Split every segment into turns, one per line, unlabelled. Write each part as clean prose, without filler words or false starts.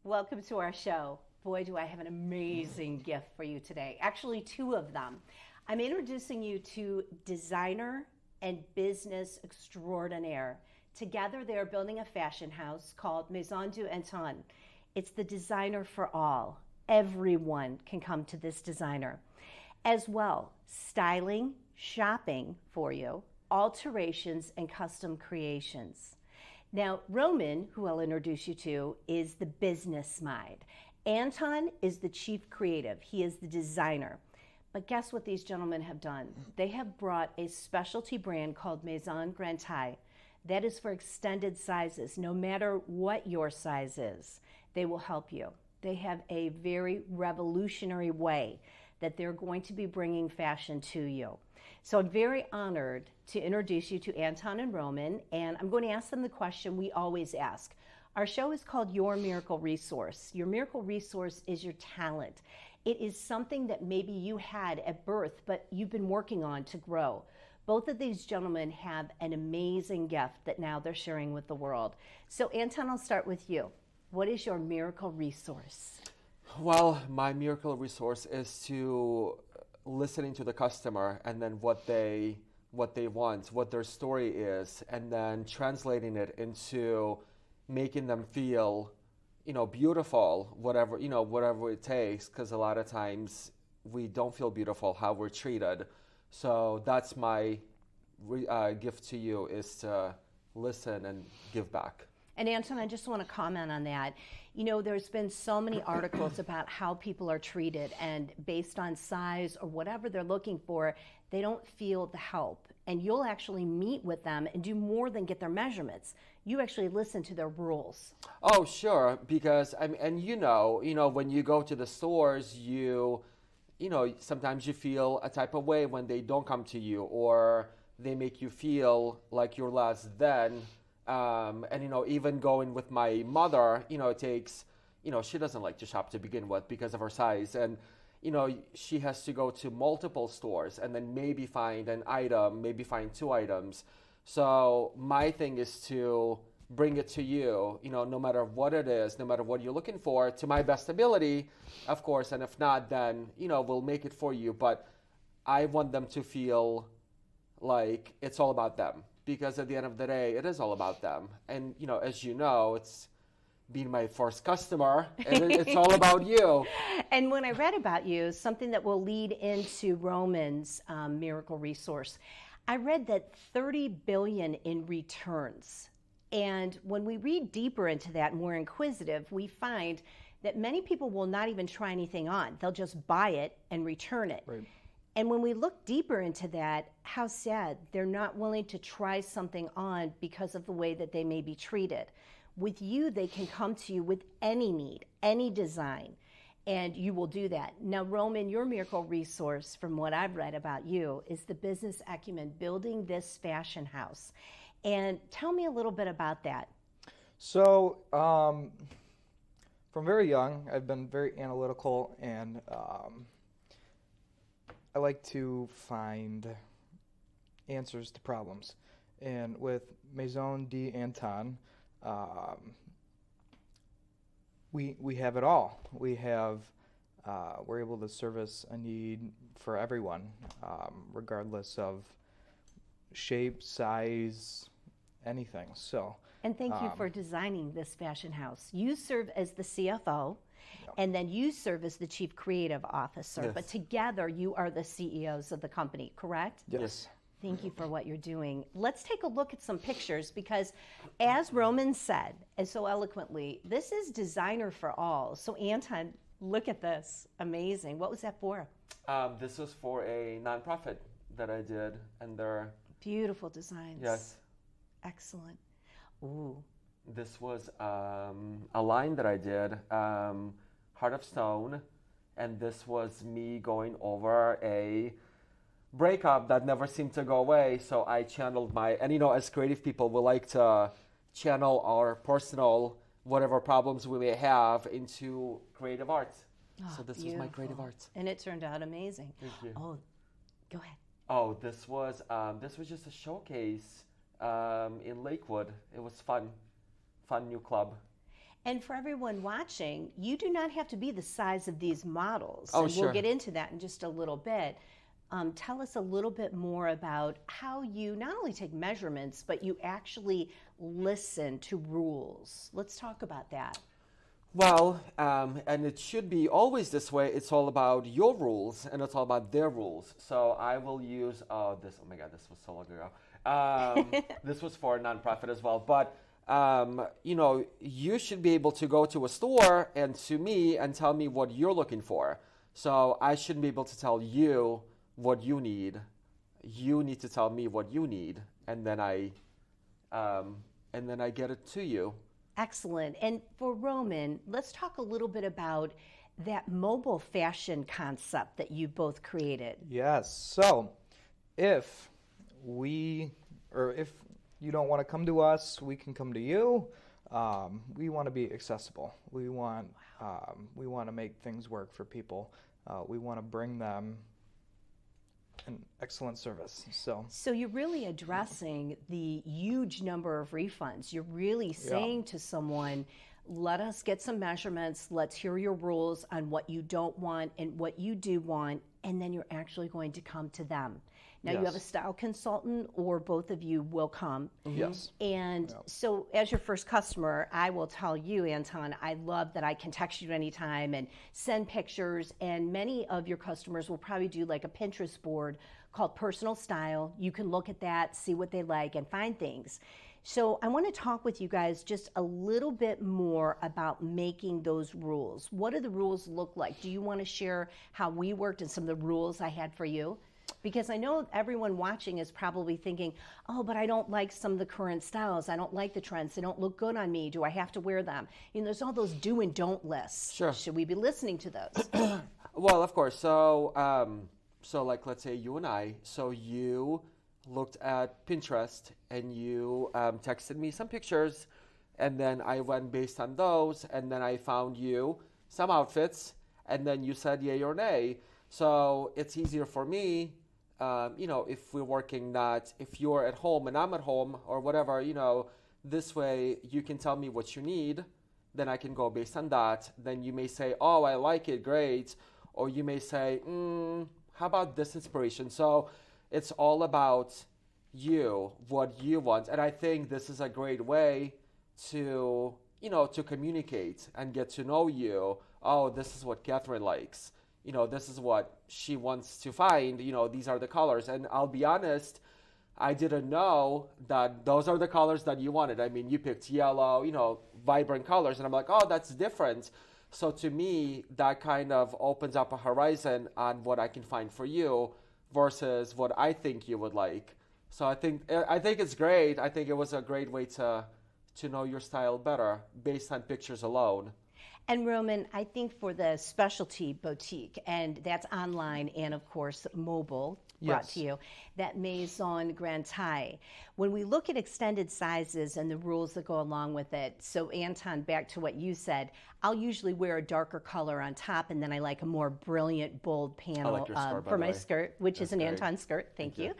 Welcome to our show. Boy, do I have an amazing gift for you today. Actually, two of them. I'm introducing you to designer and business extraordinaire. Together, they are building a fashion house called Maison de Anton. It's the designer for all. Everyone can come to this designer. As well, styling, shopping for you, alterations, and custom creations. Now, Roman, who I'll introduce you to, is the business mind. Anton is the chief creative. He is the designer. But guess what these gentlemen have done? They have brought a specialty brand called Maison Grande Taille. That is for extended sizes. No matter what your size is, they will help you. They have a very revolutionary way that they're going to be bringing fashion to you. So I'm very honored to introduce you to Anton and Roman, and I'm going to ask them the question we always ask. Our show is called Your Miracle Resource. Your miracle resource is your talent. It is something that maybe you had at birth, but you've been working on to grow. Both of these gentlemen have an amazing gift that now they're sharing with the world. So Anton, I'll start with you. What is your miracle resource?
Well, my miracle resource is to listening to the customer and then what they want, what their story is, and then translating it into making them feel, beautiful, whatever it takes, because a lot of times we don't feel beautiful how we're treated. So that's my gift to you, is to listen and give back.
And Anton, I just want to comment on that. There's been so many articles about how people are treated, and based on size or whatever they're looking for, they don't feel the help. And you'll actually meet with them and do more than get their measurements. You actually listen to their rules.
Oh, sure, because when you go to the stores, sometimes you feel a type of way when they don't come to you, or they make you feel like you're less than. Even going with my mother, it takes, she doesn't like to shop to begin with because of her size. And, she has to go to multiple stores and then maybe find an item, maybe find two items. So my thing is to bring it to you, no matter what it is, no matter what you're looking for, to my best ability, of course. And if not, then, we'll make it for you. But I want them to feel like it's all about them. Because at the end of the day, it is all about them. And, as you know, it's being my first customer, and it's all about you.
And when I read about you, something that will lead into Roman's miracle resource, I read that 30 billion in returns. And when we read deeper into that and we're inquisitive, we find that many people will not even try anything on. They'll just buy it and return it.
Right.
And when we look deeper into that, how sad they're not willing to try something on because of the way that they may be treated. With you, they can come to you with any need, any design, and you will do that. Now, Roman, your miracle resource, from what I've read about you, is the business acumen, building this fashion house. And tell me a little bit about that.
So, from very young, I've been very analytical, and I like to find answers to problems. And with Maison de Anton, we have it all. We're able to service a need for everyone, regardless of shape, size, anything. So.
And thank you for designing this fashion house. You serve as the CFO, and then you serve as the Chief Creative Officer.
Yes.
But together, you are the CEOs of the company, correct?
Yes.
Thank you for what you're doing. Let's take a look at some pictures, because as Roman said, and so eloquently, this is designer for all. So Anton, look at this. Amazing. What was that for?
This was for a nonprofit that I did, and they're...
Beautiful designs.
Yes.
Excellent. Ooh.
This was a line that I did, Heart of Stone, and this was me going over a breakup that never seemed to go away. So I channeled as creative people, we like to channel our personal, whatever problems we may have, into creative art.
Oh,
so this
beautiful.
was my creative art.
And it turned out amazing.
Thank you.
Oh, go ahead.
Oh, this was just a showcase in Lakewood. It was fun new club.
And for everyone watching, you do not have to be the size of these models.
Oh,
and
sure.
We'll get into that in just a little bit. Tell us a little bit more about how you not only take measurements, but you actually listen to rules. Let's talk about that.
Well, and it should be always this way. It's all about your rules, and it's all about their rules. So I will use oh my God, this was so long ago. This was for a nonprofit as well. But you should be able to go to a store and to me and tell me what you're looking for. So I shouldn't be able to tell you what you need. You need to tell me what you need, and then I get it to you.
Excellent. And for Roman, let's talk a little bit about that mobile fashion concept that you both created.
Yes. So if you don't want to come to us, we can come to you. We want to be accessible. We want to make things work for people. We want to bring them an excellent service. So
you're really addressing the huge number of refunds. You're really saying to someone, let us get some measurements, let's hear your rules on what you don't want and what you do want, and then you're actually going to come to them. Now you have a style consultant or both of you will come.
Yes.
And so as your first customer, I will tell you, Anton, I love that I can text you anytime and send pictures. And many of your customers will probably do like a Pinterest board called Personal Style. You can look at that, see what they like, and find things. So I want to talk with you guys just a little bit more about making those rules. What do the rules look like? Do you want to share how we worked and some of the rules I had for you? Because I know everyone watching is probably thinking, oh, but I don't like some of the current styles. I don't like the trends. They don't look good on me. Do I have to wear them? There's all those do and don't lists.
Sure.
Should we be listening to those?
Well, of course. So like, let's say you and I, so you looked at Pinterest and you texted me some pictures, and then I went based on those, and then I found you some outfits, and then you said yay or nay. So it's easier for me, if we're working if you're at home and I'm at home or whatever, this way you can tell me what you need, then I can go based on that. Then you may say, oh, I like it, great. Or you may say, how about this inspiration? So it's all about you, what you want. And I think this is a great way to communicate and get to know you. Oh, this is what Katherine likes. This is what she wants to find. These are the colors. And I'll be honest, I didn't know that those are the colors that you wanted. I mean, you picked yellow, vibrant colors. And I'm like, oh, that's different. So to me, that kind of opens up a horizon on what I can find for you versus what I think you would like. So I think it's great. I think it was a great way to know your style better based on pictures alone.
And Roman, I think for the specialty boutique, and that's online and of course mobile, brought to you, that Maison Grande Taille. When we look at extended sizes and the rules that go along with it, so Anton, back to what you said, I'll usually wear a darker color on top, and then I like a more brilliant, bold panel
like your skirt, by
for
the
my
way.
skirt, which
That's
is an
great.
Anton skirt. Thank you.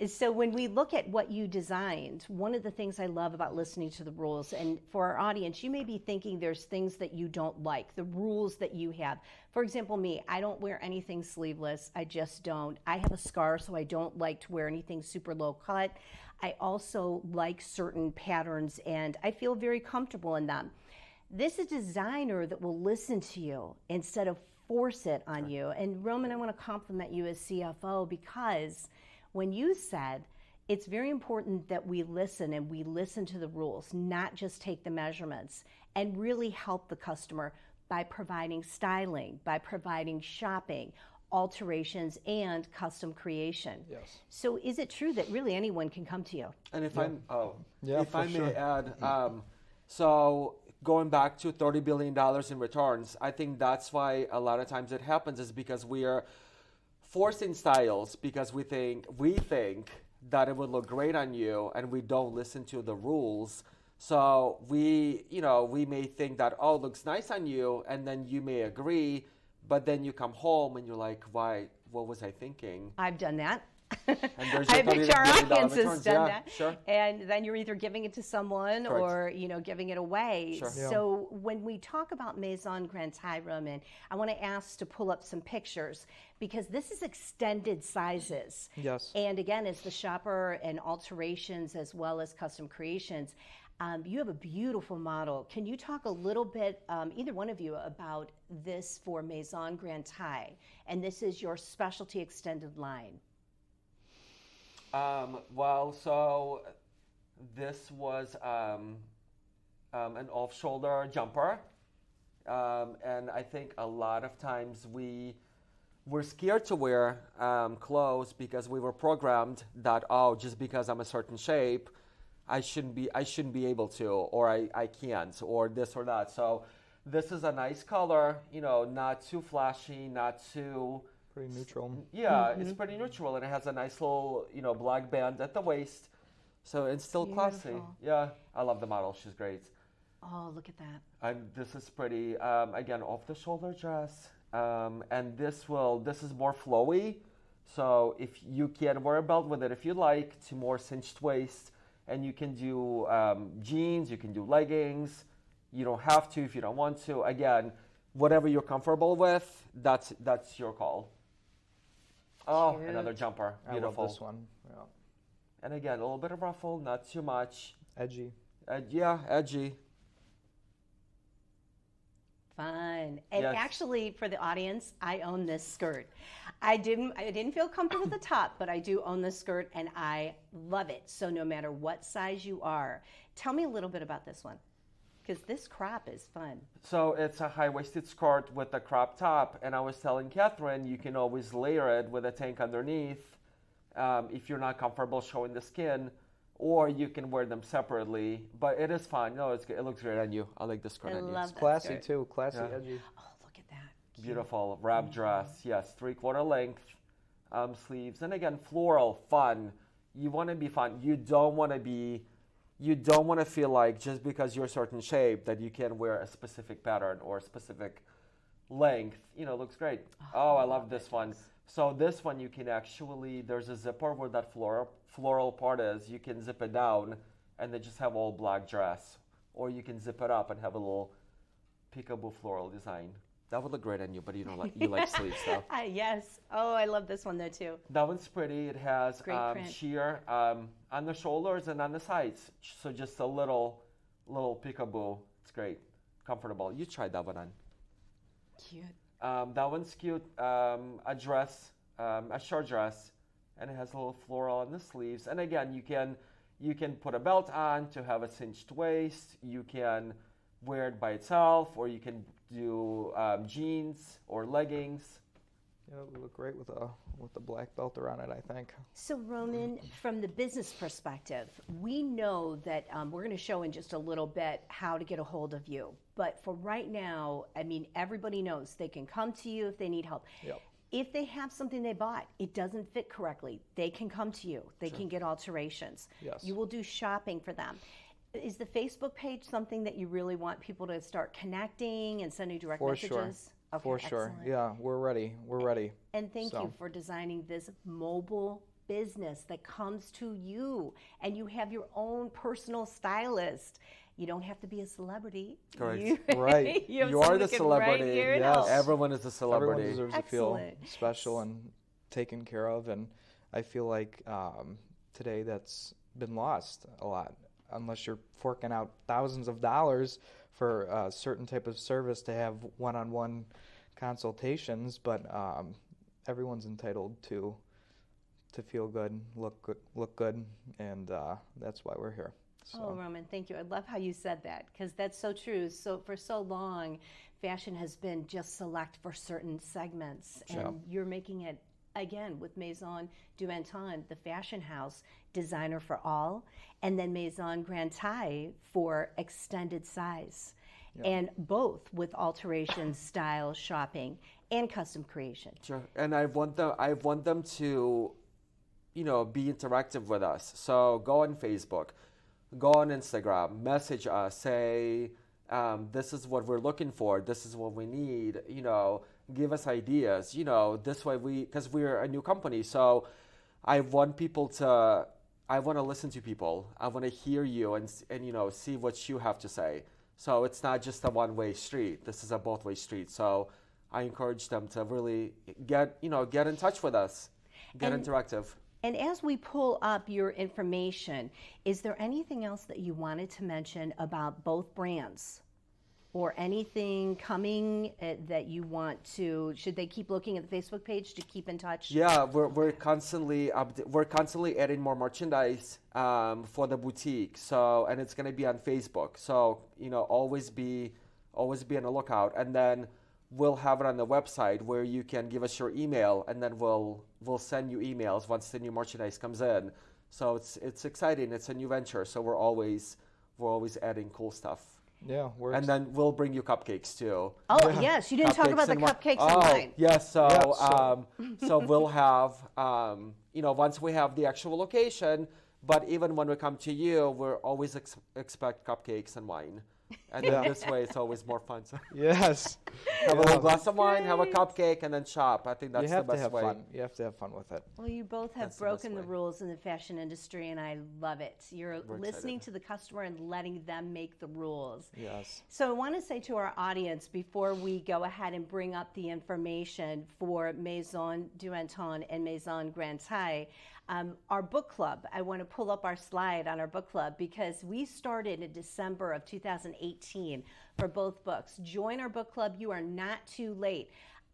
So when we look at what you designed, one of the things I love about listening to the rules, and for our audience, you may be thinking there's things that you don't like, the rules that you have. For example, me, I don't wear anything sleeveless. I just don't. I have a scar, so I don't like to wear anything super low cut. I also like certain patterns, and I feel very comfortable in them. This is a designer that will listen to you instead of force it on you. And Roman, I want to compliment you as CFO, because when you said it's very important that we listen, and we listen to the rules, not just take the measurements, and really help the customer by providing styling, by providing shopping, alterations, and custom creation.
Yes.
So is it true that really anyone can come to you?
And if
for
I may
sure.
add, so going back to $30 billion in returns, I think that's why a lot of times it happens, is because we are forcing styles because we think that it would look great on you, and we don't listen to the rules. So we may think that, oh, it looks nice on you, and then you may agree, but then you come home and you're like, why? What was I thinking?
I've done that.
And there's
I
your
bet
$30
your
million
audience has
returns.
done
Yeah,
that.
sure.
And then you're either giving it to someone
Correct.
or, giving it away.
Sure.
Yeah.
So when we talk about Maison Grande Taille, Roman, I want to ask to pull up some pictures because this is extended sizes.
Yes.
And again, as the shopper and alterations as well as custom creations, you have a beautiful model. Can you talk a little bit, either one of you, about this for Maison Grande Taille? And this is your specialty extended line.
So this was an off-shoulder jumper, and I think a lot of times we're scared to wear clothes because we were programmed that just because I'm a certain shape, I shouldn't be able to, or I can't, or this or that. So this is a nice color, not too flashy, not too.
Pretty neutral.
Yeah, it's pretty neutral, and it has a nice little, black band at the waist, so it's still classy.
Beautiful.
Yeah, I love the model. She's great.
Oh, look at that.
And this is pretty. Again, off-the-shoulder dress, and this is more flowy. So if you can wear a belt with it, if you like, to more cinched waist, and you can do jeans, you can do leggings. You don't have to if you don't want to. Again, whatever you're comfortable with, that's your call. Oh,
Cute.
another jumper. Beautiful.
I love this one. Yeah.
And again, a little bit of ruffle, not too much.
Edgy.
Yeah, edgy.
Fun. And
Yes.
actually, for the audience, I own this skirt. I didn't feel comfortable with the top, but I do own this skirt, and I love it. So no matter what size you are, tell me a little bit about this one, because this crop is fun.
So it's a high-waisted skirt with a crop top, and I was telling Catherine you can always layer it with a tank underneath if you're not comfortable showing the skin, or you can wear them separately. But it is fun. No, it looks great on you. I like the skirt
I
on you.
love
It's
that
classy
skirt.
too. Classy,
Yeah.
edgy.
Oh, look at that.
Beautiful wrap dress. Yes, 3/4 length sleeves, and again, floral, fun. You want to be fun. You don't want to feel like just because you're a certain shape that you can wear a specific pattern or a specific length. Looks great. Oh, I love this one. So this one you can actually, there's a zipper where that floral part is. You can zip it down and then just have all black dress, or you can zip it up and have a little peekaboo floral design. That would look great on you, but you like sleeves though.
Yes. Oh, I love this one though too.
That one's pretty. It has
Great print.
sheer on the shoulders and on the sides. So just a little peekaboo. It's great. Comfortable. You tried that one on.
Cute.
That one's cute. A dress, a short dress, and it has a little floral on the sleeves. And again, you can put a belt on to have a cinched waist. You can wear it by itself, or you can do jeans or leggings.
Yeah, it would look great with the black belt around it, I think.
So Roman, from the business perspective, we know that we're going to show in just a little bit how to get a hold of you. But for right now, I mean, everybody knows they can come to you if they need help.
Yep.
If they have something they bought, it doesn't fit correctly, they can come to you. They can get alterations.
Yes.
You will do shopping for them. Is the Facebook page something that you really want people to start connecting and sending direct
For
messages?
sure.
Okay,
For sure.
excellent.
Yeah, we're ready. We're ready.
And thank
So.
you for designing this mobile business that comes to you, and you have your own personal stylist. You don't have to be a celebrity.
Correct.
Right.
You, have
You are
someone
the
that can
celebrity.
Right here and
Yes.
help.
Everyone is a celebrity.
Everyone deserves
Excellent.
to feel special and taken care of, and I feel like today that's been lost a lot. Unless you're forking out thousands of dollars for a certain type of service to have one-on-one consultations, but everyone's entitled to feel good, look good, and that's why we're here. So.
Oh, Roman, thank you. I love how you said that, because that's so true. So for so long, fashion has been just select for certain segments, and
Yeah.
you're making it, again, with Maison de Anton, the fashion house, designer for all, and then Maison Grande Taille for extended size.
Yeah.
And both with alterations, style, shopping, and custom creation.
Sure. And I want them to, be interactive with us. So go on Facebook, go on Instagram, message us, say, this is what we're looking for, this is what we need, give us ideas, this way because we're a new company. So I want people to, I want to listen to people. I want to hear you and see what you have to say. So it's not just a one-way street. This is a both-way street. So I encourage them to really get in touch with us, get interactive.
And as we pull up your information, is there anything else that you wanted to mention about both brands? Or anything coming that you want to? Should they keep looking at the Facebook page to keep in touch?
Yeah, we're constantly adding more merchandise for the boutique. So, and it's going to be on Facebook. So always be on the lookout. And then we'll have it on the website where you can give us your email, and then we'll send you emails once the new merchandise comes in. So it's exciting. It's a new venture. So we're always adding cool stuff.
Yeah,
and then we'll bring you cupcakes too.
Oh yes, you didn't talk about the cupcakes and wine.
Yes, so we'll have once we have the actual location, but even when we come to you, we're always expect cupcakes and wine. And then this way, it's always more fun. So
yes.
Have a little glass of wine, have a cupcake, and then shop. I think that's the best way.
Fun. You have to have fun with it.
Well, you both have broken the rules in the fashion industry, and I love it. We're listening to the customer and letting them make the rules.
Yes.
So I want to say to our audience, before we go ahead and bring up the information for Maison de Anton and Maison Grande Taille, our book club, I want to pull up our slide on our book club because we started in December of 2018 for both books. Join our book club. You are not too late.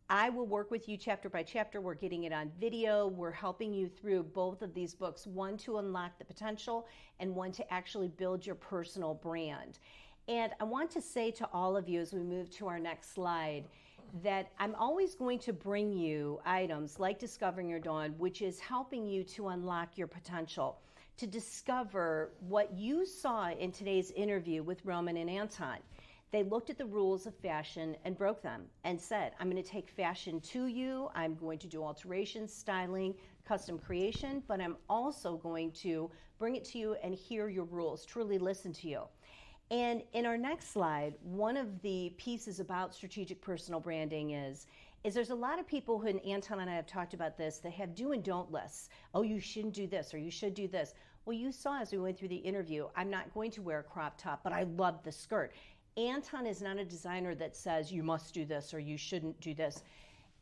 I will work with you chapter by chapter. We're getting it on video. We're helping you through both of these books, one to unlock the potential and one to actually build your personal brand. And I want to say to all of you as we move to our next slide that I'm always going to bring you items like Discovering Your Dawn, which is helping you to unlock your potential, to discover what you saw in today's interview with Roman and Anton. They looked at the rules of fashion and broke them and said, I'm going to take fashion to you. I'm going to do alterations, styling, custom creation, but I'm also going to bring it to you and hear your rules, truly listen to you. And in our next slide, one of the pieces about strategic personal branding is there's a lot of people who, and Anton and I have talked about this, they have do and don't lists. Oh, you shouldn't do this, or you should do this. Well, you saw as we went through the interview, I'm not going to wear a crop top, but I love the skirt. Anton is not a designer that says you must do this or you shouldn't do this.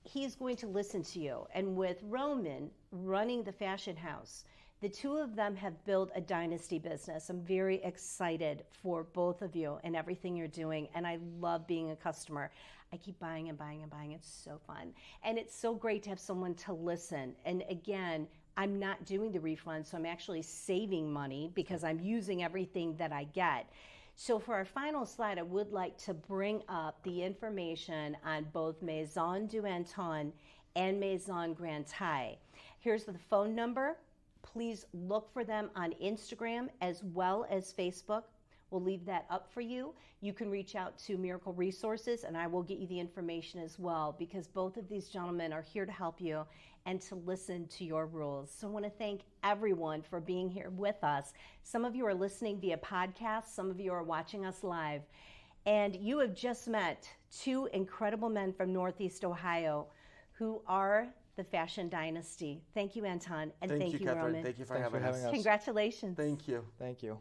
He's going to listen to you. And with Roman running the fashion house, the two of them have built a dynasty business. I'm very excited for both of you and everything you're doing, and I love being a customer. I keep buying and buying and buying. It's so fun. And it's so great to have someone to listen. And again, I'm not doing the refund, so I'm actually saving money because I'm using everything that I get. So for our final slide, I would like to bring up the information on both Maison de Anton and Maison Grande Taille. Here's the phone number. Please look for them on Instagram as well as Facebook. We'll leave that up for you. You can reach out to Miracle Resources, and I will get you the information as well, because both of these gentlemen are here to help you and to listen to your rules. So I want to thank everyone for being here with us. Some of you are listening via podcast. Some of you are watching us live. And you have just met two incredible men from Northeast Ohio who are the fashion dynasty. Thank you, Anton, and thank you,
Katherine.
Roman.
Thank you for having us.
Congratulations.
Thank you.
Thank you.